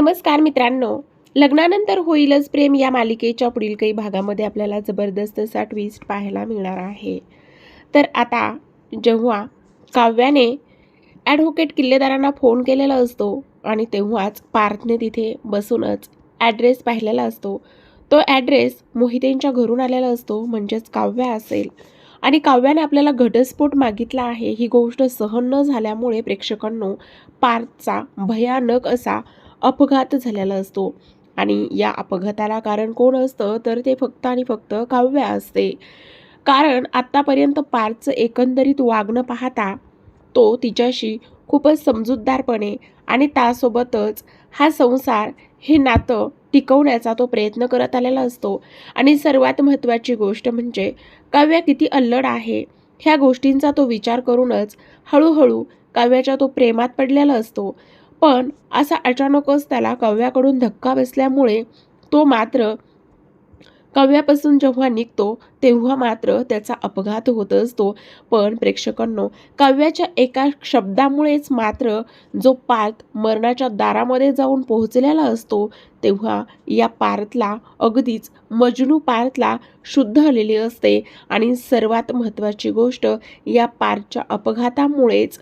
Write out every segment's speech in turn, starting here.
नमस्कार मित्रांनो, लग्नानंतर होईलच प्रेम या मालिकेच्या पुढील काही भागामध्ये आपल्याला जबरदस्त असा ट्विस्ट पाहायला मिळणार आहे. तर आता जेव्हा काव्याने ॲडव्होकेट किल्लेदारांना फोन केलेला असतो आणि तेव्हाच पार्थने तिथे बसूनच ॲड्रेस पाहिलेला असतो. तो ॲड्रेस मोहितेंच्या घरून आलेला असतो, म्हणजेच काव्या असेल. आणि काव्याने आपल्याला घटस्फोट मागितला आहे. ही गोष्ट सहन न झाल्यामुळे प्रेक्षकांनो पार्थचा भयानक असा अपघात झालेला असतो. आणि या अपघाताला कारण कोण असतं तर ते फक्त आणि फक्त काव्या असते. कारण आत्तापर्यंत पार्थचं एकंदरीत वागणं पाहता तो तिच्याशी खूपच समजूतदारपणे आणि त्यासोबतच हा संसार हे नातं टिकवण्याचा तो प्रयत्न करत आलेला असतो. आणि सर्वात महत्त्वाची गोष्ट म्हणजे काव्या किती अल्लड आहे ह्या गोष्टींचा तो विचार करूनच हळूहळू काव्याच्या तो प्रेमात पडलेला असतो. पण असा अचानकच त्याला काव्याकडून धक्का बसल्यामुळे तो मात्र काव्यापासून जेव्हा निघतो तेव्हा मात्र त्याचा अपघात होत असतो. पण प्रेक्षकांनो काव्याच्या एका शब्दामुळेच मात्र जो पार्थ मरणाच्या दारामध्ये जाऊन पोहोचलेला असतो तेव्हा या पार्थला अगदीच मजनू पार्थला शुद्ध आलेली असते. आणि सर्वात महत्त्वाची गोष्ट या पार्थच्या अपघातामुळेच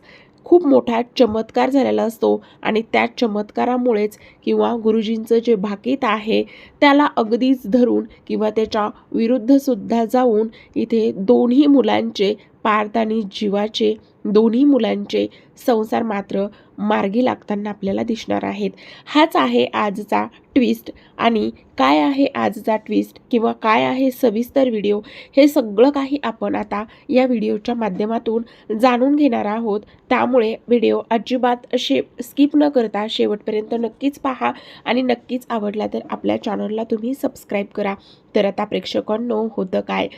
खूप मोठा चमत्कार झालेला असतो. आणि त्या चमत्कारामुळेच किंवा गुरुजींचं जे भाकीत आहे त्याला अगदीच धरून किंवा त्याच्या विरुद्ध सुद्धा जाऊन इथे दोन्ही मुलांचे पार्थ आणि जीवाचे दोन्ही मुलांचे संसार मात्र मार्गी लागताना आपल्याला दिसणार आहेत. हाच आहे आजचा ट्विस्ट. आणि काय आहे आजचा ट्विस्ट किंवा काय आहे सविस्तर व्हिडिओ हे सगळं काही आपण आता या व्हिडिओच्या माध्यमातून जाणून घेणार आहोत. त्यामुळे व्हिडिओ अजिबात स्किप न करता शेवटपर्यंत नक्कीच पहा आणि नक्कीच आवडला तर आपल्या चॅनलला तुम्ही सबस्क्राईब करा. तर आता प्रेक्षकांनो होतं काय,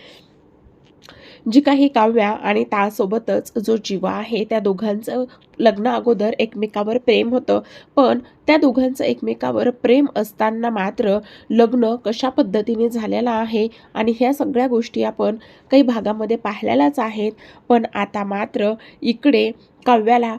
जी काही काव्या आणि त्यासोबतच जो जीवा आहे त्या दोघांचं लग्ना अगोदर एकमेकावर प्रेम होतं. पण त्या दोघांचं एकमेकावर प्रेम असताना मात्र लग्न कशा पद्धतीने झालेलं आहे आणि ह्या सगळ्या गोष्टी आपण काही भागामध्ये पाहिलेल्याच आहेत. पण आता मात्र इकडे काव्याला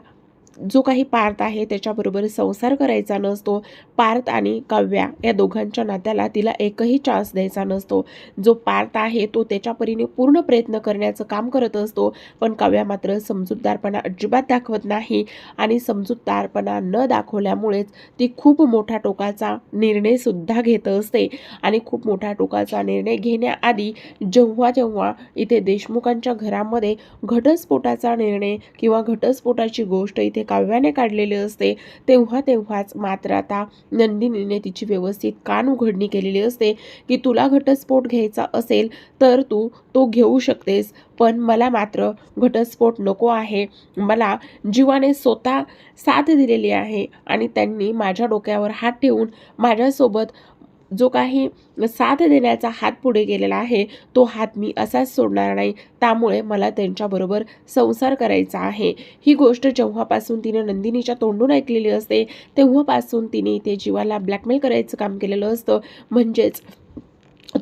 जो काही पार्थ आहे त्याच्याबरोबर संसार करायचा नसतो. पार्थ आणि काव्या या दोघांच्या नात्याला तिला एकही चान्स द्यायचा नसतो. जो पार्थ आहे तो त्याच्या परीने पूर्ण प्रयत्न करण्याचं काम करत असतो. पण काव्या मात्र समजूतदारपणा अजिबात दाखवत नाही. आणि समजूतदारपणा न दाखवल्यामुळेच ती खूप मोठा टोकाचा निर्णय सुद्धा घेत असते. आणि खूप मोठा टोकाचा निर्णय घेण्याआधी जेव्हा जेव्हा इथे देशमुखांच्या घरामध्ये घटस्फोटाचा निर्णय किंवा घटस्फोटाची गोष्ट इथे काव्याने काढलेली असते तेव्हाच मात्र आता नंदिनीने तिची व्यवस्थित कान उघडणी केलेली असते की तुला घटस्फोट घ्यायचा असेल तर तू तो घेऊ शकतेस, पण मला मात्र घटस्फोट नको आहे. मला जीवाने स्वतः साथ दिलेली आहे आणि त्यांनी माझ्या डोक्यावर हात ठेवून माझ्यासोबत जो काही साथ देण्याचा हात पुढे गेलेला आहे तो हात मी असाच सोडणार नाही. त्यामुळे मला त्यांच्याबरोबर संसार करायचा आहे. ही गोष्ट जेव्हापासून तिने नंदिनीच्या तोंडून ऐकलेली असते तेव्हापासून तिने ते जीवाला ब्लॅकमेल करायचं काम केलेलं असतं. म्हणजेच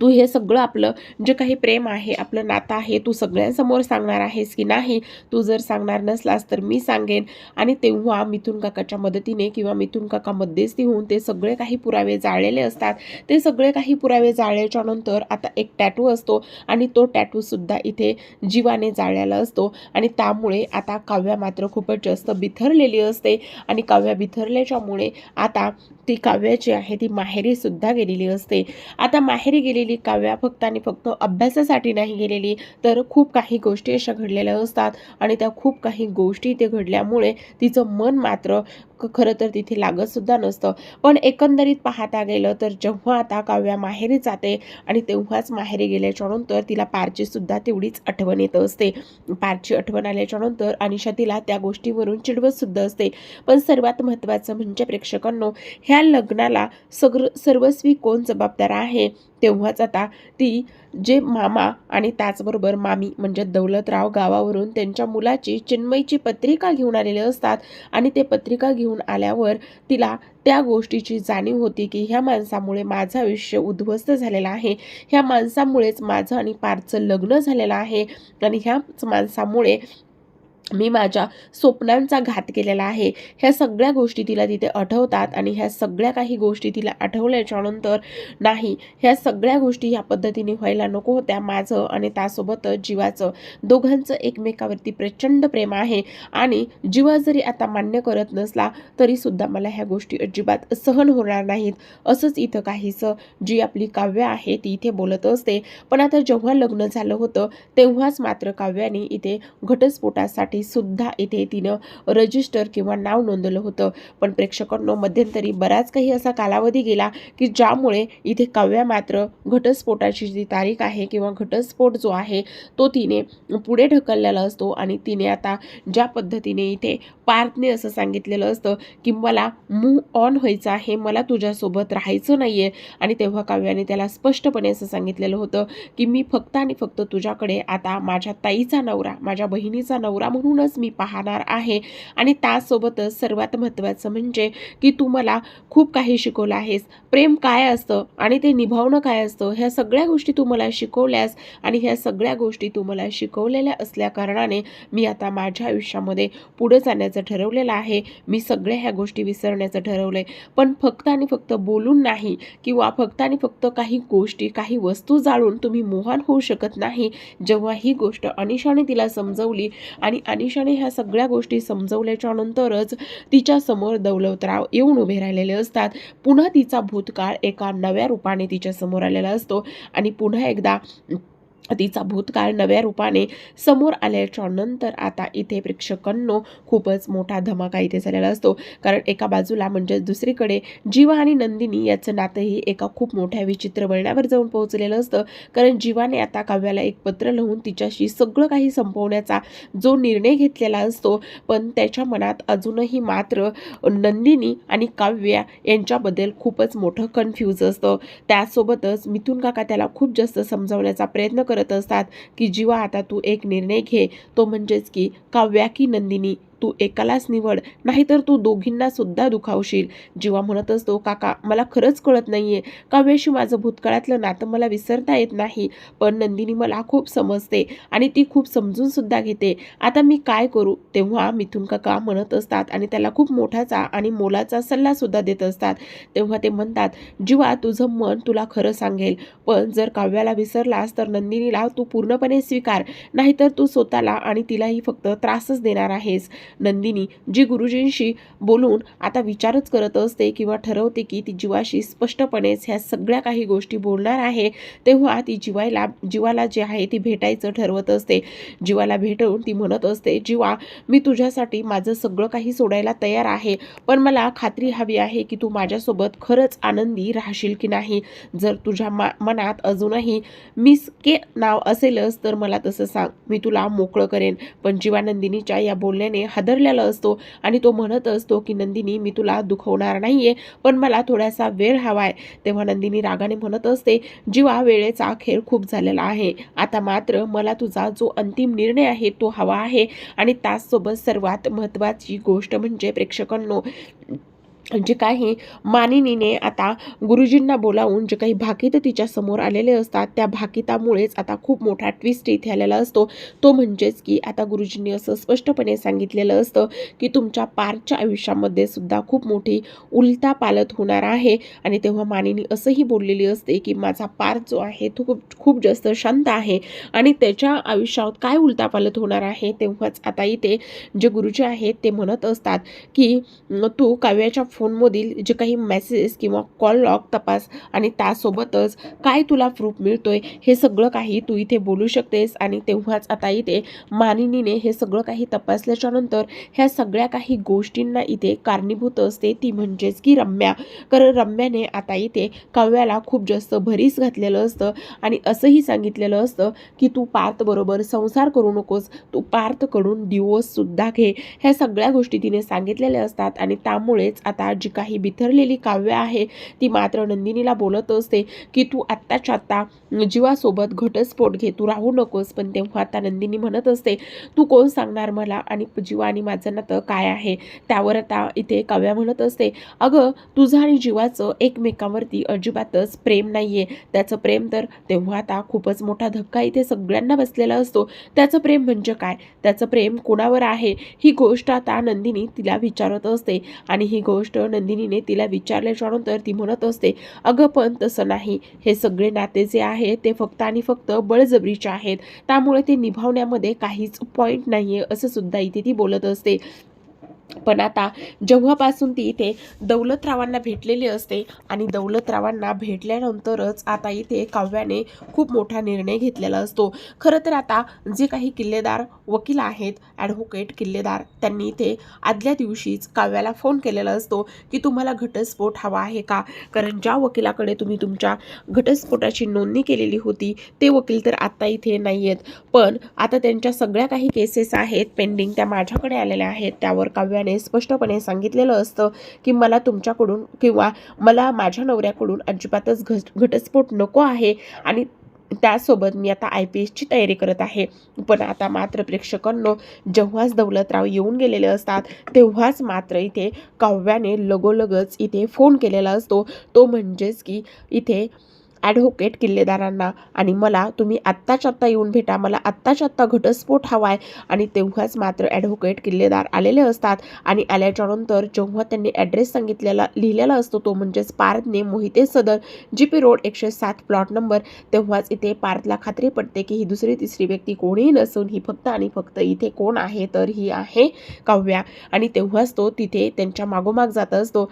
तू हे सगळं आपलं जे काही प्रेम आहे आपलं नातं आहे तू सगळ्यांसमोर सांगणार आहेस की नाही. तू जर सांगणार नसलास तर मी सांगेन. आणि तेव्हा मिथुन काकाच्या मदतीने किंवा मिथुन काका मध्यस्थी होऊन ते सगळे काही पुरावे जाळलेले असतात. ते सगळे काही पुरावे जाळल्याच्या नंतर आता एक टॅटू असतो आणि तो टॅटूसुद्धा इथे जीवाने जाळलेला असतो. आणि त्यामुळे आता काव्या मात्र खूपच जास्त बिथरलेली असते. आणि काव्या बिथरल्याच्यामुळे आता ती काव्याची आहे ती माहेरी सुद्धा गेलेली असते. आता माहेरी गेलेली काव्या फक्त आणि फक्त अभ्यासासाठी नाही गेलेली तर खूप काही गोष्टी अशा घडलेल्या असतात. आणि त्या खूप काही गोष्टी ते घडल्यामुळे तिचं मन मात्र खरं तर तिथे लागत सुद्धा नसतं. पण एकंदरीत पाहता गेलं तर जेव्हा आता काव्या माहेरी जाते आणि तेव्हाच माहेरी गेल्याच्या नंतर तिला पारची सुद्धा तेवढीच आठवण येत असते. पारची आठवण आल्याच्या नंतर अनिशा तिला त्या गोष्टीवरून चिडवत सुद्धा असते. पण सर्वात महत्त्वाचं म्हणजे प्रेक्षकांनो ह्या लग्नाला सर्वस्वी कोण जबाबदार आहे. तेव्हाच आता ती जे मामा आणि त्याचबरोबर मामी म्हणजे दौलतराव गावावरून त्यांच्या मुलाची चिन्मयीची पत्रिका घेऊन आलेले असतात. आणि ते पत्रिका घेऊन आल्यावर तिला त्या गोष्टीची जाणीव होती की ह्या माणसामुळे माझं आयुष्य उद्ध्वस्त झालेलं आहे. ह्या माणसामुळेच माझं आणि पार्थचं लग्न झालेलं आहे. आणि ह्याच माणसामुळे मी माझ्या स्वप्नांचा घात केलेला आहे. ह्या सगळ्या गोष्टी तिला तिथे आठवतात आणि ह्या सगळ्या काही गोष्टी तिला आठवल्याच्या नंतर नाही, ह्या सगळ्या गोष्टी ह्या पद्धतीने व्हायला नको होत्या. माझं आणि त्यासोबतच जीवाचं दोघांचं एकमेकावरती प्रचंड प्रेम आहे आणि जीवा जरी आता मान्य करत नसला तरीसुद्धा मला ह्या गोष्टी अजिबात सहन होणार नाहीत. असंच इथं काहीसं जी आपली काव्य आहे ती इथे बोलत असते. पण आता जेव्हा लग्न झालं होतं तेव्हाच मात्र काव्याने इथे घटस्फोटासाठी सुद्धा इथे तिनं रजिस्टर किंवा नाव नोंदवलं होतं. पण प्रेक्षकांनो मध्यंतरी बराच काही असा कालावधी गेला की ज्यामुळे इथे काव्या मात्र घटस्फोटाची जी तारीख आहे किंवा घटस्फोट जो आहे तो तिने पुढे ढकललेला असतो आणि तिने आता ज्या पद्धतीने इथे पार्थने असं सांगितलेलं असतं की मला मूव्ह ऑन व्हायचं आहे, मला तुझ्यासोबत राहायचं नाहीये, आणि तेव्हा काव्याने त्याला स्पष्टपणे असं सांगितलेलं होतं की मी फक्त आणि फक्त तुझ्याकडे आता माझ्या ताईचा नवरा, माझ्या बहिणीचा नवरा म्हणूनच मी पाहणार आहे. आणि त्यासोबतच सर्वात महत्त्वाचं म्हणजे की तू मला खूप काही शिकवलं आहेस. प्रेम काय असतं आणि ते निभावणं काय असतं ह्या सगळ्या गोष्टी तू मला शिकवल्यास आणि ह्या सगळ्या गोष्टी तू मला शिकवलेल्या असल्या कारणाने मी आता माझ्या आयुष्यामध्ये पुढे जाण्याचं ठरवलेलं आहे. मी सगळ्या ह्या गोष्टी विसरण्याचं ठरवलंय. पण फक्त आणि फक्त बोलून नाही किंवा फक्त आणि फक्त काही गोष्टी, काही वस्तू जाळून तुम्ही मोहान होऊ शकत नाही. जेव्हा ही गोष्ट अनिशाने तिला समजवली आणि अनिशाने ह्या सगळ्या गोष्टी समजवल्याच्या नंतरच तिच्या समोर दौलतराव येऊन उभे राहिलेले असतात. पुन्हा तिचा भूतकाळ एका नव्या रूपाने तिच्या समोर आलेला असतो आणि पुन्हा एकदा तिचा भूतकाळ नव्या रूपाने समोर आल्याच्या नंतर आता इथे प्रेक्षकांनो खूपच मोठा धमाका इथे झालेला असतो. कारण एका बाजूला म्हणजे दुसरीकडे जीवा आणि नंदिनी याचं नातंही एका खूप मोठ्या विचित्र वळणावर जाऊन पोहोचलेलं असतं. कारण जीवाने आता काव्याला एक पत्र लिहून तिच्याशी सगळं काही संपवण्याचा जो निर्णय घेतलेला असतो, पण त्याच्या मनात अजूनही मात्र नंदिनी आणि काव्या यांच्याबद्दल खूपच मोठं कन्फ्यूज असतं. त्यासोबतच मिथुन काका त्याला खूप जास्त समजावण्याचा प्रयत्न करत असतात की जीवा आता तू एक निर्णय घे, तो म्हणजेच की काव्या की नंदिनी, तू एकालाच निवड, नाहीतर तू दोघींना सुद्धा दुखावशील. जीवा म्हणत असतो काका मला खरंच कळत नाहीये, काव्याशी माझं भूतकाळातलं नातं मला विसरता येत नाही, पण नंदिनी मला खूप समजते आणि ती खूप समजून सुद्धा घेते, आता मी काय करू. तेव्हा मिथुन काका म्हणत असतात आणि त्याला खूप मोठाचा आणि मोलाचा सल्ला सुद्धा देत असतात. तेव्हा ते म्हणतात जीवा तुझं मन तुला खरं सांगेल, पण जर काव्याला विसरलास तर नंदिनीला तू पूर्णपणे स्वीकार, नाहीतर तू स्वतःला आणि तिलाही फक्त त्रासच देणार आहेस. नंदिनी जी गुरुजींशी बोलून आता विचारच करत असते किंवा ठरवते की ती जीवाशी स्पष्टपणेच ह्या सगळ्या काही गोष्टी बोलणार आहे, तेव्हा ती जीवाला जे आहे ती भेटायचं ठरवत असते. जीवाला भेटून ती म्हणत असते जीवा मी तुझ्यासाठी माझं सगळं काही सोडायला तयार आहे, पण मला खात्री हवी आहे की तू माझ्यासोबत खरंच आनंदी राहशील की नाही. जर तुझ्या मनात अजूनही मिस के नाव असेलच तर मला तसं सांग, मी तुला मोकळं करेन. पण जीवा नंदिनीच्या या बोलण्याने हादरलेला असतो आणि तो म्हणत असतो की नंदिनी मी तुला दुखवणार नाहीये, पण मला थोडासा वेळ हवाय. तेव्हा नंदिनी रागाने म्हणत असते जीवा वेळेचा खेळ खूप झालेला आहे, आता मात्र मला तुझा जो अंतिम निर्णय आहे तो हवा आहे. आणि त्याचसोबत सर्वात महत्त्वाची गोष्ट म्हणजे प्रेक्षकांनो जे काही मानिनीने आता गुरुजींना बोलावून जे काही भाकीत तिच्या समोर आलेले असतात त्या भाकितामुळेच आता खूप मोठा ट्विस्ट इथे आलेला असतो. तो म्हणजेच की आता गुरुजींनी असं स्पष्टपणे सांगितलेलं असतं की तुमच्या पार्थच्या आयुष्यामध्ये सुद्धा खूप मोठी उलथापालथ होणार आहे. आणि तेव्हा मानिनी असंही बोललेली असते की माझा पार्थ जो आहे तो खूप जास्त शांत आहे आणि त्याच्या आयुष्यात काय उलथापालथ होणार आहे. तेव्हाच आता इथे जे गुरुजी आहेत ते म्हणत असतात की तू काव्याच्या फोनमधील जे काही मेसेज किंवा कॉल लॉग तपास आणि त्यासोबतच काय तुला प्रूफ मिळतोय हे सगळं काही तू इथे बोलू शकतेस. आणि तेव्हाच आता इथे मानिनीने हे सगळं काही तपासल्याच्या नंतर ह्या सगळ्या काही गोष्टींना इथे कारणीभूत असते ती म्हणजेच की रम्या. कारण रम्याने आता इथे काव्याला खूप जास्त भरीस घातलेलं असतं आणि असंही सांगितलेलं असतं की तू पार्थ बरोबर संसार करू नकोस, तू पार्थकडून डिवोर्स सुद्धा घे. ह्या सगळ्या गोष्टी तिने सांगितलेल्या असतात आणि त्यामुळेच आता आता जी काही बिथरलेली काव्य आहे ती मात्र नंदिनीला बोलत असते की तू आत्ताच्या आत्ता जीवासोबत घटस्फोट घे, तू राहू नकोस. पण तेव्हा आता नंदिनी म्हणत असते तू कोण सांगणार मला आणि जीवा आणि माझं नातं काय आहे. त्यावर आता इथे काव्या म्हणत असते अगं तुझं आणि जीवाचं एकमेकांवरती अजिबातच प्रेम नाहीये. त्याचं प्रेम तर तेव्हा आता खूपच मोठा धक्का इथे सगळ्यांना बसलेला असतो. त्याचं प्रेम म्हणजे काय, त्याचं प्रेम कोणावर आहे ही गोष्ट आता नंदिनी तिला विचारत असते. आणि ही गोष्ट नंदिनीने तिला विचारल्याच्यानंतर ती म्हणत असते अगं पण तसं नाही, हे सगळे नाते जे आहे ते फक्त आणि फक्त बळजबरीचे आहेत, त्यामुळे ते निभावण्यामध्ये काहीच पॉईंट नाहीये असं सुद्धा इथे ती बोलत असते. पण आता जेव्हापासून ती इथे दौलतरावांना भेटलेली असते आणि दौलतरावांना भेटल्यानंतरच आता इथे काव्याने खूप मोठा निर्णय घेतलेला असतो. खरं तर आता जे काही किल्लेदार वकील आहेत, ॲडव्होकेट किल्लेदार, त्यांनी इथे आदल्या दिवशीच काव्याला फोन केलेला असतो की तुम्हाला घटस्फोट हवा आहे का, कारण ज्या वकिलाकडे तुम्ही तुमच्या घटस्फोटाची नोंदणी केलेली होती ते वकील तर आता इथे नाही आहेत, पण आता त्यांच्या सगळ्या काही केसेस आहेत पेंडिंग, त्या माझ्याकडे आलेल्या आहेत. त्यावर काव्याने स्पष्टपणे सांगितलेलं असतं की मला तुमच्याकडून किंवा मला माझ्या नवऱ्याकडून अजिबातच घटस्फोट नको आहे आणि त्यासोबत मी आता IPSची तयारी करत आहे. पण आता मात्र प्रेक्षकांनो जेव्हाच दौलतराव येऊन गेलेले असतात तेव्हाच मात्र इथे काव्याने लगोलगच इथे फोन केलेला असतो, तो म्हणजेच की इथे ॲडव्होकेट किल्लेदारांना, आणि मला तुम्ही आत्ताच्या आत्ता येऊन भेटा, मला आत्ताच्या आत्ता घटस्फोट हवा आहे. आणि तेव्हाच मात्र ॲडव्होकेट किल्लेदार आलेले असतात. आणि आल्याच्यानंतर जेव्हा त्यांनी ॲड्रेस सांगितलेला लिहिलेला असतो तो म्हणजेच पार्थने मोहिते सदर GP रोड 107 प्लॉट नंबर, तेव्हाच इथे पार्थला खात्री पडते की ही दुसरी तिसरी व्यक्ती कोणीही नसून ही फक्त आणि फक्त इथे कोण आहे तर ही आहे काव्या. आणि तेव्हाच तो तिथे त्यांच्या मागोमाग जात असतो.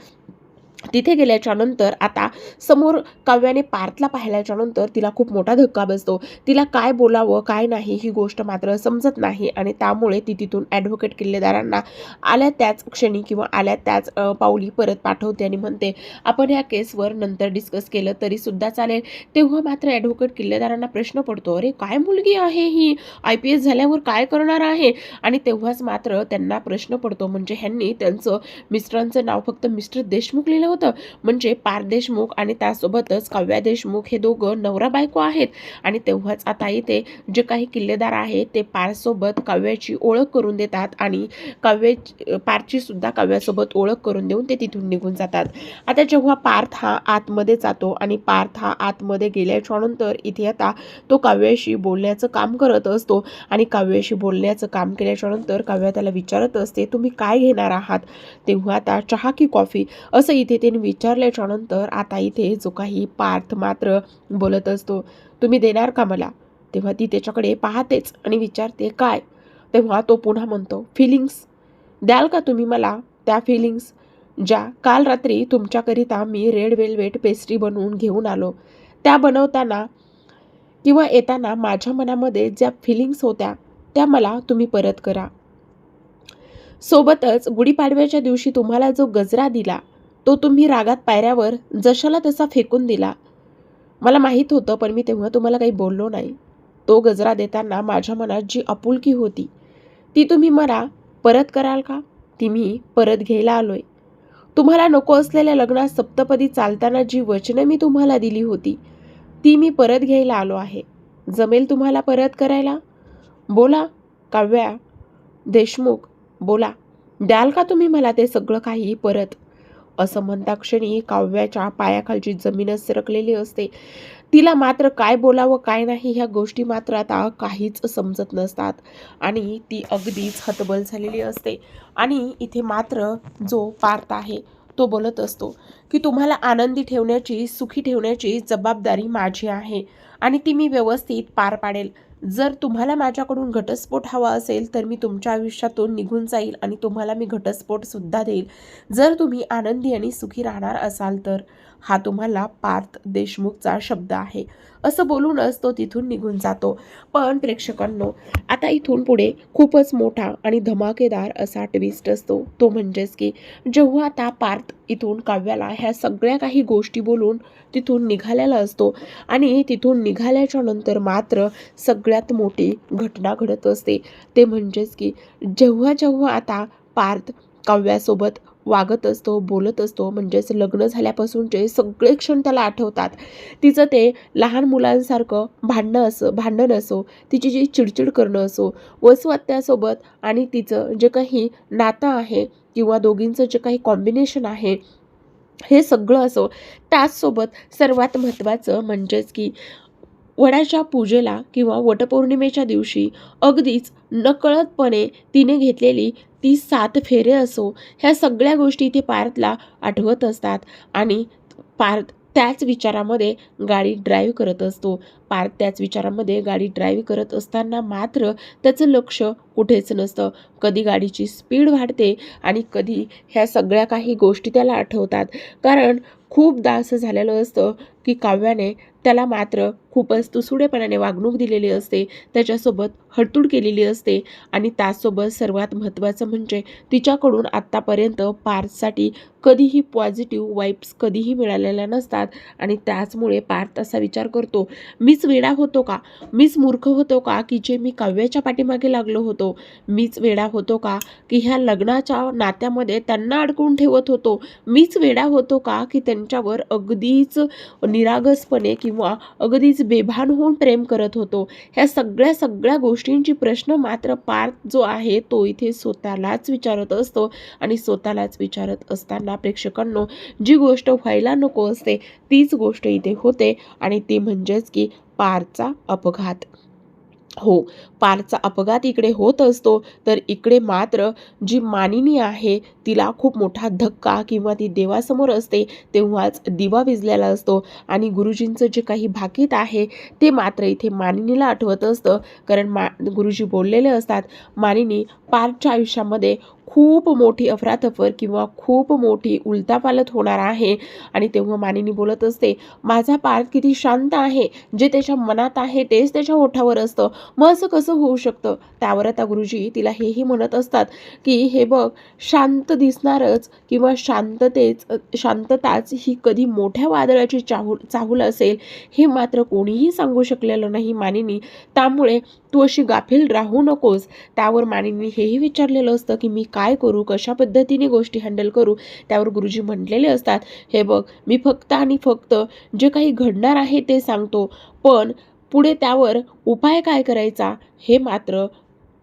तिथे गेल्याच्या नंतर आता समोर काव्याने पार्थला पाहिल्याच्या नंतर तिला खूप मोठा धक्का बसतो. तिला काय बोलावं काय नाही ही गोष्ट मात्र समजत नाही आणि त्यामुळे ती तिथून ॲडव्होकेट किल्लेदारांना आल्या त्याच क्षणी किंवा आल्या त्याच पाऊली परत पाठवते आणि म्हणते आपण ह्या केसवर नंतर डिस्कस केलं तरी सुद्धा चालेल. तेव्हा मात्र ॲडव्होकेट किल्लेदारांना प्रश्न पडतो अरे काय मुलगी आहे ही, IPS झाल्यावर काय करणार आहे. आणि तेव्हाच मात्र त्यांना प्रश्न पडतो म्हणजे ह्यांनी त्यांचं मिस्टरांचं नाव फक्त मिस्टर देशमुख लिहिलं होतं, म्हणजे पार्थ देशमुख आणि त्यासोबतच काव्या देशमुख हे दोघं नवरा बायको आहेत. आणि तेव्हाच आता इथे जे काही किल्लेदार आहेत ते पार्थसोबत काव्याची ओळख करून देतात आणि पार्थची सुद्धा काव्यासोबत ओळख करून देऊन ते तिथून निघून जातात. आता जेव्हा पार्थ हा आतमध्ये जातो आणि पार्थ हा आतमध्ये गेल्याच्या नंतर इथे आता तो काव्याशी बोलण्याचं काम करत असतो आणि काव्याशी बोलण्याचं काम केल्याच्या नंतर काव्या त्याला विचारत असते तुम्ही काय घेणार आहात. तेव्हा आता चहा की कॉफी असं इथे त्याने विचारल्याच्या नंतर आता इथे जो काही पार्थ मात्र बोलत असतो तुम्ही देणार का मला. तेव्हा ती त्याच्याकडे पाहतेच आणि विचारते काय. तेव्हा तो पुन्हा म्हणतो फिलिंग्स द्याल का तुम्ही मला, त्या फिलिंग्स ज्या काल रात्री तुमच्याकरिता मी रेड वेल्वेट पेस्ट्री बनवून घेऊन आलो, त्या बनवताना किंवा येताना माझ्या मनामध्ये ज्या फिलिंग्स होत्या त्या मला तुम्ही परत करा. सोबतच गुढीपाडव्याच्या दिवशी तुम्हाला जो गजरा दिला तो तुम्ही रागात पायऱ्यावर जशाला तसा फेकून दिला. मला माहीत होतं पण मी तेव्हा तुम्हाला काही बोललो नाही. तो गजरा देताना माझ्या मनात जी आपुलकी होती ती तुम्ही मला परत कराल का. ती मी परत घ्यायला आलोय. तुम्हाला नको असलेल्या लग्नात सप्तपदी चालताना जी वचनं मी तुम्हाला दिली होती ती मी परत घ्यायला आलो आहे. जमेल तुम्हाला परत करायला. बोला काव्या देशमुख बोला, द्याल का तुम्ही मला ते सगळं काही परत. असं म्हणता क्षणी काव्याच्या पायाखालची जमीनच सरकलेली असते. तिला मात्र काय बोलावं काय नाही ह्या गोष्टी मात्र आता काहीच समजत नसतात आणि ती अगदीच हतबल झालेली असते. आणि इथे मात्र जो पार्थ आहे तो बोलत असतो की तुम्हाला आनंदी ठेवण्याची सुखी ठेवण्याची जबाबदारी माझी आहे आणि ती मी व्यवस्थित पार पाडेल. जर तुम्हाला माझ्याकडून घटस्फोट हवा असेल तर मी तुमच्या आयुष्यातून निघून जाईल आणि तुम्हाला मी घटस्फोट सुद्धा देईल. जर तुम्ही आनंदी आणि सुखी राहणार असाल तर. हा तुम्हाला पार्थ देशमुखचा शब्द आहे. असं बोलूनच तो तिथून निघून जातो. पण प्रेक्षकांनो आता इथून पुढे खूपच मोठा आणि धमाकेदार असा ट्विस्ट असतो, तो म्हणजेच की जेव्हा आता पार्थ इथून काव्याला ह्या सगळ्या काही गोष्टी बोलून तिथून निघालेला असतो आणि तिथून निघाल्याच्या नंतर मात्र सगळ्यात मोठी घटना घडत असते. ते म्हणजेच की जेव्हा जेव्हा आता पार्थ काव्यासोबत वागत असतो, बोलत असतो, म्हणजेच लग्न झाल्यापासूनचे सगळे क्षण त्याला आठवतात. तिचं ते लहान मुलांसारखं भांडण असो, तिची जी चिडचिड करणं असो, वसुहत्यासोबत आणि तिचं जे काही नातं आहे किंवा दोघींचं जे काही कॉम्बिनेशन आहे, हे सगळं असो. त्याचसोबत सर्वात महत्त्वाचं म्हणजेच की वडाच्या पूजेला किंवा वटपौर्णिमेच्या दिवशी अगदीच नकळतपणे तिने घेतलेली ती 7 फेरे असो, ह्या सगळ्या गोष्टी इथे पार्थला आठवत असतात आणि पार्थ त्याच विचारामध्ये गाडी ड्राईव्ह करत असतो. पार्थ त्याच विचारामध्ये गाडी ड्राईव्ह करत असताना मात्र त्याचं लक्ष कुठेच नसतं. कधी गाडीची स्पीड वाढते आणि कधी ह्या सगळ्या काही गोष्टी त्याला आठवतात. कारण खूपदा असं झालेलं असतं की काव्याने त्याला मात्र खूपच तुसुडेपणाने वागणूक दिलेली असते, त्याच्यासोबत हडतूड केलेली असते आणि त्याचसोबत सर्वात महत्त्वाचं म्हणजे तिच्याकडून आत्तापर्यंत पार्थसाठी कधीही पॉझिटिव्ह वाईब्स कधीही मिळालेल्या नसतात आणि त्याचमुळे पार्थ असा विचार करतो, मीच वेडा होतो का? मीच मूर्ख होतो का की जे मी काव्याच्या पाठीमागे लागलो होतो? मीच वेडा होतो का की ह्या लग्नाच्या नात्यामध्ये त्यांना अडकवून ठेवत होतो? मीच वेडा होतो का की त्यांच्यावर अगदीच निरागसपणे किंवा अगदीच बेभान होऊन प्रेम करत होतो? ह्या सगळ्या गोष्टींची प्रश्न मात्र पार्थ जो आहे तो इथे स्वतःलाच विचारत असतो आणि स्वतःलाच विचारत असताना प्रेक्षकांनो जी गोष्ट व्हायला नको असते तीच गोष्ट इथे होते आणि ती म्हणजेच की पार्थचा अपघात. हो, पार्थचा अपघात इकडे होत असतो, तर इकडे मात्र जी मानिनी आहे तिला खूप मोठा धक्का किंवा ती देवासमोर असते तेव्हाच दिवा विझलेला असतो आणि गुरुजींचं जे काही भाकीत आहे ते मात्र इथे मानिनीला आठवत असतं. कारण गुरुजी बोललेले असतात, मानिनी पार्थच्या आयुष्यामध्ये खूप मोठी अफरातफर किंवा खूप मोठी उलथापालथ होणार आहे आणि तेव्हा मानिनी बोलत असते, माझा पार्थ किती शांत आहे, जे त्याच्या मनात आहे तेच त्याच्या ओठावर असतं, मग असं कसं होऊ शकतं? त्यावर आता गुरुजी तिला हेही म्हणत असतात की हे बघ, शांत दिसणारच किंवा शांतताच ही कधी मोठ्या वादळाची चाहूल असेल हे मात्र कोणीही सांगू शकलेलं नाही मानिनी, त्यामुळे तू अशी गाफील राहू नकोस. त्यावर मानिनी हेही विचारलेलं असतं की मी काय करू, कशा पद्धतीने गोष्टी हँडल करू? त्यावर गुरुजी म्हटलेले असतात, हे बघ, मी फक्त आणि फक्त जे काही घडणार आहे ते सांगतो, पण पुढे त्यावर उपाय काय करायचा हे मात्र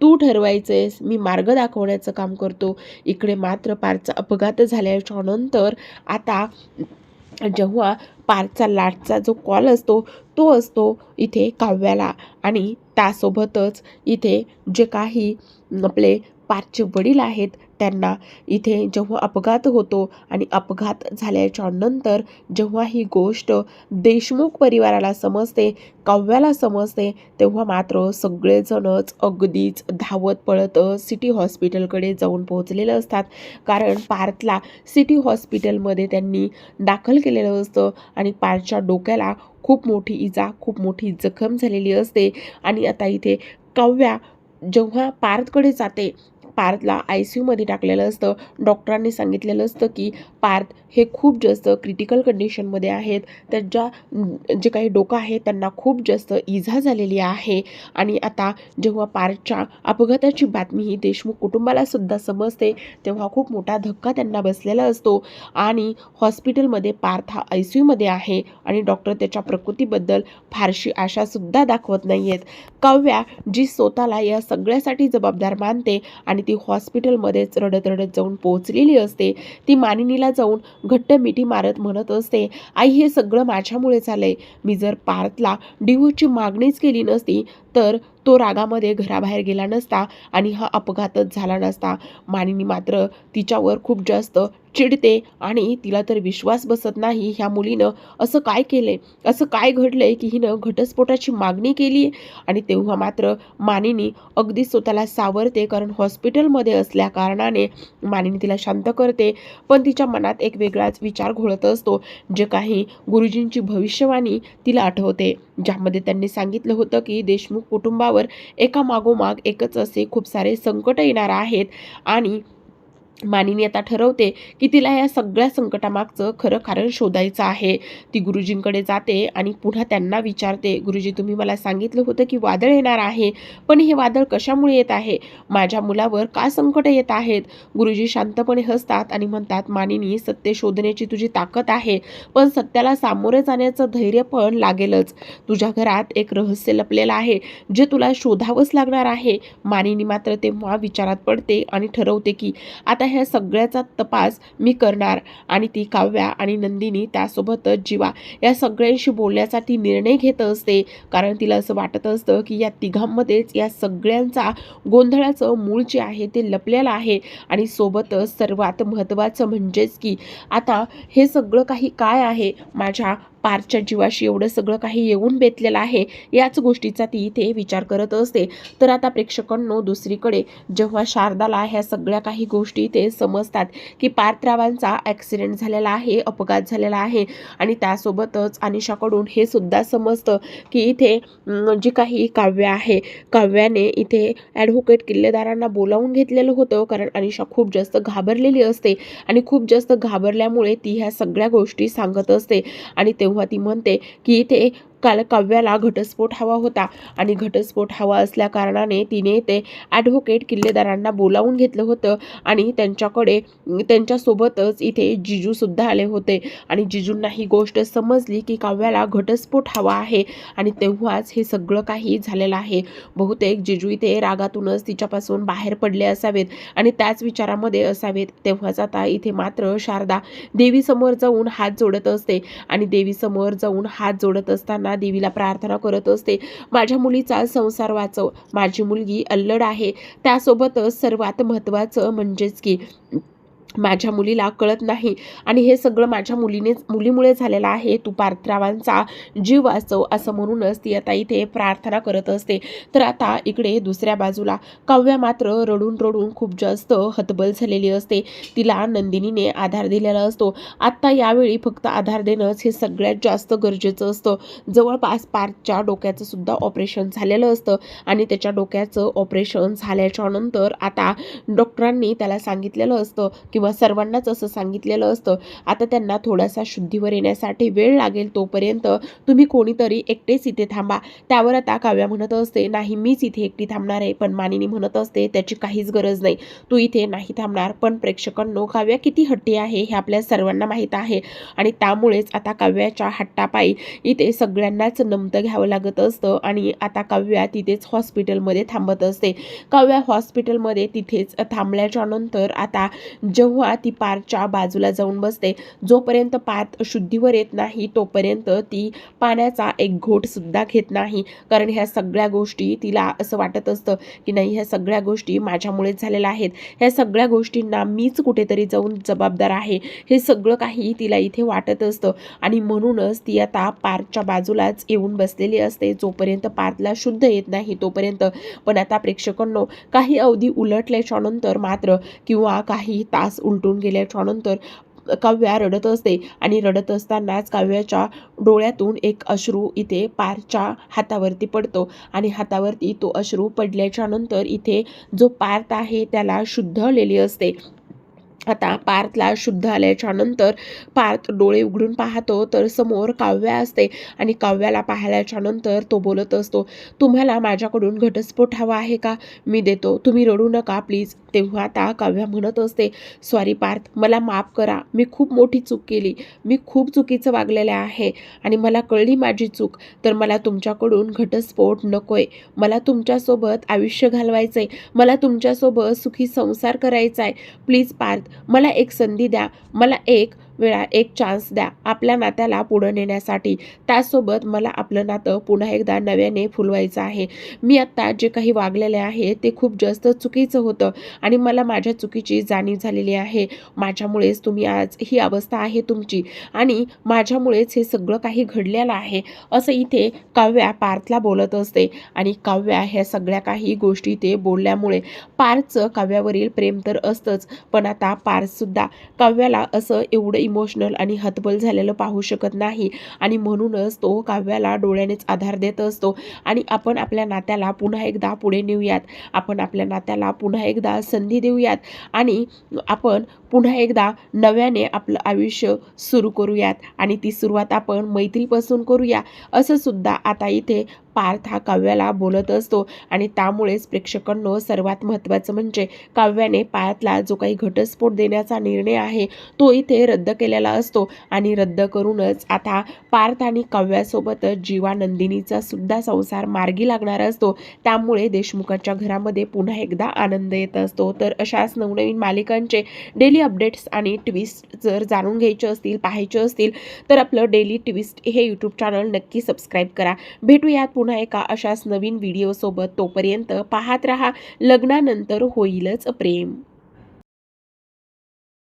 तू ठरवायचेस, मी मार्ग दाखवण्याचं काम करतो. इकडे मात्र पार्थचा अपघात झाल्याच्या नंतर आता जेव्हा पार्थचा लाटचा जो कॉल असतो तो असतो इथे काव्याला आणि त्यासोबतच इथे जे काही आपले पार्थचे वडील आहेत त्यांना इथे जेव्हा अपघात होतो आणि अपघात झाल्याच्या नंतर जेव्हा ही गोष्ट देशमुख परिवाराला समजते, काव्याला समजते, तेव्हा मात्र सगळेजणच अगदीच धावत पळत सिटी हॉस्पिटलकडे जाऊन पोहोचलेलं असतात. कारण पार्थला सिटी हॉस्पिटलमध्ये त्यांनी दाखल केलेलं असतं आणि पार्थच्या डोक्याला खूप मोठी इजा, खूप मोठी जखम झालेली असते आणि आता इथे काव्या जेव्हा पार्थकडे जाते, पार्थला ICUमध्ये टाकलेलं असतं. डॉक्टरांनी सांगितलेलं असतं की पार्थ हे खूप जास्त क्रिटिकल कंडिशनमध्ये आहेत, त्यांच्या जे काही डोकं आहे त्यांना खूप जास्त इजा झालेली आहे आणि आता जेव्हा पार्थच्या अपघाताची बातमी ही देशमुख कुटुंबाला सुद्धा समजते तेव्हा खूप मोठा धक्का त्यांना बसलेला असतो आणि हॉस्पिटलमध्ये पार्थ हा ICUमध्ये आहे आणि डॉक्टर त्याच्या प्रकृतीबद्दल फारशी आशासुद्धा दाखवत नाही आहेत. काव्या जी स्वतःला या सगळ्यासाठी जबाबदार मानते आणि ती हॉस्पिटलमध्येच रडत रडत जाऊन पोहोचलेली असते. ती मानिनीला जाऊन घट्ट मिठी मारत म्हणत असते, आई हे सगळं माझ्यामुळे झालंय, मी जर पार्थला डिवोर्सची मागणीच केली नसती तर तो रागामध्ये घराबाहेर गेला नसता आणि हा अपघातच झाला नसता. मानिनी मात्र तिच्यावर खूप जास्त चिडते आणि तिला तर विश्वास बसत नाही, ह्या मुलीनं असं काय केलंय, असं काय घडलंय की हिनं घटस्फोटाची मागणी केली आणि तेव्हा मात्र मानिनी अगदी स्वतःला सावरते. कारण हॉस्पिटलमध्ये असल्या कारणाने मानिनी तिला शांत करते, पण तिच्या मनात एक वेगळाच विचार घोळत असतो. जे काही गुरुजींची भविष्यवाणी तिला आठवते, ज्यामध्ये त्यांनी सांगितलं होतं की देशमुख कुटुंबावर एका मागोमाग एकच असे खूप सारे संकट येणार आहेत आणि मानिनी आता ठरवते की तिला या सगळ्या संकटामागचं खरं कारण शोधायचं आहे. ती गुरुजींकडे जाते आणि पुन्हा त्यांना विचारते, गुरुजी तुम्ही मला सांगितलं होतं की वादळ येणार आहे, पण हे वादळ कशामुळे येत आहे? माझ्या मुलावर का संकट येत आहेत? गुरुजी शांतपणे हसतात आणि म्हणतात, मानिनी सत्य शोधण्याची तुझी ताकद आहे, पण सत्याला सामोरे जाण्याचं धैर्य पण लागेलच. तुझ्या घरात एक रहस्य लपलेलं आहे जे तुला शोधावंच लागणार आहे. मानिनी मात्र तेव्हा विचारात पडते आणि ठरवते की आता ह्या सगळ्याचा तपास मी करणार. आणि ती काव्या आणि नंदिनी त्यासोबतच जीवा या सगळ्यांशी बोलण्यासाठी निर्णय घेत असते, कारण तिला असं वाटत असतं की या तिघांमध्येच या सगळ्यांचा गोंधळाचं मूळ जे आहे ते लपलेलं आहे. आणि सोबतच सर्वात महत्त्वाचं म्हणजेच की आता हे सगळं काही काय आहे, माझ्या पारच्या जीवाशी एवढं सगळं काही येऊन बेतलेलं आहे, याच गोष्टीचा ती इथे विचार करत असते. तर आता प्रेक्षकांनो, दुसरीकडे जेव्हा शारदाला ह्या सगळ्या काही गोष्टी ते समजतात की पार्थरावांचा ॲक्सिडेंट झालेला आहे, अपघात झालेला आहे, आणि त्यासोबतच अनिशाकडून हे सुद्धा समजतं की इथे जी काही काव्य आहे, काव्याने इथे ॲडव्होकेट किल्लेदारांना बोलावून घेतलेलं होतं, कारण अनिशा खूप जास्त घाबरलेली असते आणि खूप जास्त घाबरल्यामुळे ती ह्या सगळ्या गोष्टी सांगत असते. आणि तेव्हा ती म्हणते की इथे काव्याला घटस्फोट हवा होता आणि घटस्फोट हवा असल्या कारणाने तिने ते ॲडव्होकेट किल्लेदारांना बोलावून घेतलं होतं आणि त्यांच्यासोबतच इथे जिजूसुद्धा आले होते आणि जिजूंना ही गोष्ट समजली की काव्याला घटस्फोट हवा आहे आणि तेव्हाच हे सगळं काही झालेलं आहे. बहुतेक जिजू इथे रागातूनच तिच्यापासून बाहेर पडले असावेत आणि त्याच विचारामध्ये असावेत. तेव्हाच आता इथे मात्र शारदा देवीसमोर जाऊन हात जोडत असते आणि देवीसमोर जाऊन हात जोडत असताना देवीला प्रार्थना करत असते, माझ्या मुलीचा संसार वाचव, माझी मुलगी अल्लड आहे. त्यासोबतच सर्वात महत्त्वाचं म्हणजेच की माझ्या मुलीला कळत नाही आणि हे सगळं माझ्या मुलीमुळे झालेलं आहे, तू पार्थरावांचा जीव वाचव, असं म्हणूनच ती आता इथे प्रार्थना करत असते. तर आता इकडे दुसऱ्या बाजूला काव्या मात्र रडून रडून खूप जास्त हतबल झालेली असते. तिला नंदिनीने आधार दिलेला असतो. आत्ता यावेळी फक्त आधार देणंच हे सगळ्यात जास्त गरजेचं असतं. जवळपास पार्थच्या डोक्याचं सुद्धा ऑपरेशन झालेलं असतं आणि त्याच्या डोक्याचं ऑपरेशन झाल्याच्या नंतर आता डॉक्टरांनी त्याला सांगितलेलं असतं किंवा सर्वांनाच असं सांगितलेलं असतं, आता त्यांना थोडासा शुद्धीवर येण्यासाठी वेळ लागेल, तोपर्यंत तुम्ही कोणीतरी एकटेच इथे थांबा. त्यावर आता काव्या म्हणत असते, नाही मीच इथे एकटी थांबणार आहे. पण मानिनी म्हणत असते, त्याची काहीच गरज नाही, तू इथे नाही थांबणार. पण प्रेक्षकांनो, काव्या किती हट्टी आहे हे आपल्या सर्वांना माहीत आहे आणि त्यामुळेच आता काव्याच्या हट्टापायी इथे सगळ्यांनाच नमतं घ्यावं लागत असतं आणि आता काव्या तिथेच हॉस्पिटलमध्ये थांबत असते. काव्या हॉस्पिटलमध्ये तिथेच थांबल्याच्या नंतर आता जेव्हा ती पार्थच्या बाजूला जाऊन बसते, जोपर्यंत पार्थ शुद्धीवर येत नाही तोपर्यंत ती पाण्याचा एक घोट सुद्धा घेत नाही, कारण ह्या सगळ्या गोष्टी तिला असं वाटत असतं की नाही, ह्या सगळ्या गोष्टी माझ्यामुळेच झालेल्या आहेत, ह्या सगळ्या गोष्टींना मीच कुठेतरी जाऊन जबाबदार आहे, हे सगळं काही तिला इथे वाटत असतं. आणि म्हणूनच ती आता पार्थच्या बाजूलाच येऊन बसलेली असते, जोपर्यंत पार्थला शुद्ध येत नाही तोपर्यंत. पण आता प्रेक्षकांनो, काही अवधी उलटल्याच्या नंतर मात्र किंवा काही तास उलटून गेल्याच्या नंतर काव्या रडत असते आणि रडत असतानाच काव्याच्या डोळ्यातून एक अश्रू इथे पार्थच्या हातावरती पडतो आणि हातावरती तो अश्रू पडल्याच्या नंतर इथे जो पार्थ आहे त्याला शुद्ध आलेली असते. आता पार्थला शुद्ध आल्याच्या नंतर पार्थ डोळे उघडून पाहतो तर समोर काव्या असते आणि काव्याला पाहिल्याच्या नंतर तो बोलत असतो, तुम्हाला माझ्याकडून घटस्फोट हवा आहे का? मी देतो, तुम्ही रडू नका प्लीज. तेव्हा आता काव्या म्हणत असते, सॉरी पार्थ, मला माफ करा, मी खूप मोठी चूक केली, मी खूप चुकीचं वागलेलं आहे आणि मला कळली माझी चूक. तर मला तुमच्याकडून घटस्फोट नकोय, मला तुमच्यासोबत आयुष्य घालवायचंय, मला तुमच्यासोबत सुखी संसार करायचा आहे. प्लीज पार्थ, मला एक संधी द्या, मला एक चान्स द्या आपल्या नात्याला पुढे नेण्यासाठी. त्यासोबत मला आपलं नातं पुन्हा एकदा नव्याने फुलवायचं आहे. मी आत्ता जे काही वागलेले आहे ते खूप जास्त चुकीचं होतं आणि मला माझ्या चुकीची जाणीव झालेली आहे. माझ्यामुळेच तुम्ही आज ही अवस्था आहे तुमची आणि माझ्यामुळेच हे सगळं काही घडलेलं आहे, असं इथे काव्या पार्थला बोलत असते. आणि काव्या ह्या सगळ्या काही गोष्टी ते बोलल्यामुळे पार्थचं काव्यावरील प्रेम तर असतंच, पण आता पार्थसुद्धा काव्याला असं एवढं इमोशनल आणि हतबल झालेलं पाहू शकत नाही आणि म्हणूनच तो काव्याला डोळ्यानेच आधार देत असतो आणि आपण आपल्या नात्याला पुन्हा एकदा पुढे नेऊयात, आपण आपल्या नात्याला पुन्हा एकदा संधी देऊयात आणि आपण पुन्हा एकदा नव्याने आपलं आयुष्य सुरू करूयात आणि ती सुरुवात आपण मैत्रीपासून करूया, असं सुद्धा आता इथे पार्थ हा काव्याला बोलत असतो. आणि त्यामुळेच प्रेक्षकांनो सर्वात महत्त्वाचं म्हणजे काव्याने पार्थला जो काही घटस्फोट देण्याचा निर्णय आहे तो इथे रद्द केलेला असतो आणि रद्द करूनच आता पार्थ आणि काव्यासोबतच जीवा नंदिनीचा सुद्धा संसार मार्गी लागणार असतो. त्यामुळे देशमुखांच्या घरामध्ये पुन्हा एकदा आनंद येत असतो. तर अशाच नवनवीन मालिकांचे डेली अपडेट्स आणि ट्विस्ट जर जाणून घ्यायचे असतील, पाहायचे असतील तर आपलं डेली ट्विस्ट हे यूट्यूब चॅनल नक्की सबस्क्राईब करा. भेटूयात पुन्हा एका अशाच नवीन व्हिडिओसोबत. तोपर्यंत पाहत रहा लग्नानंतर होईलच प्रेम.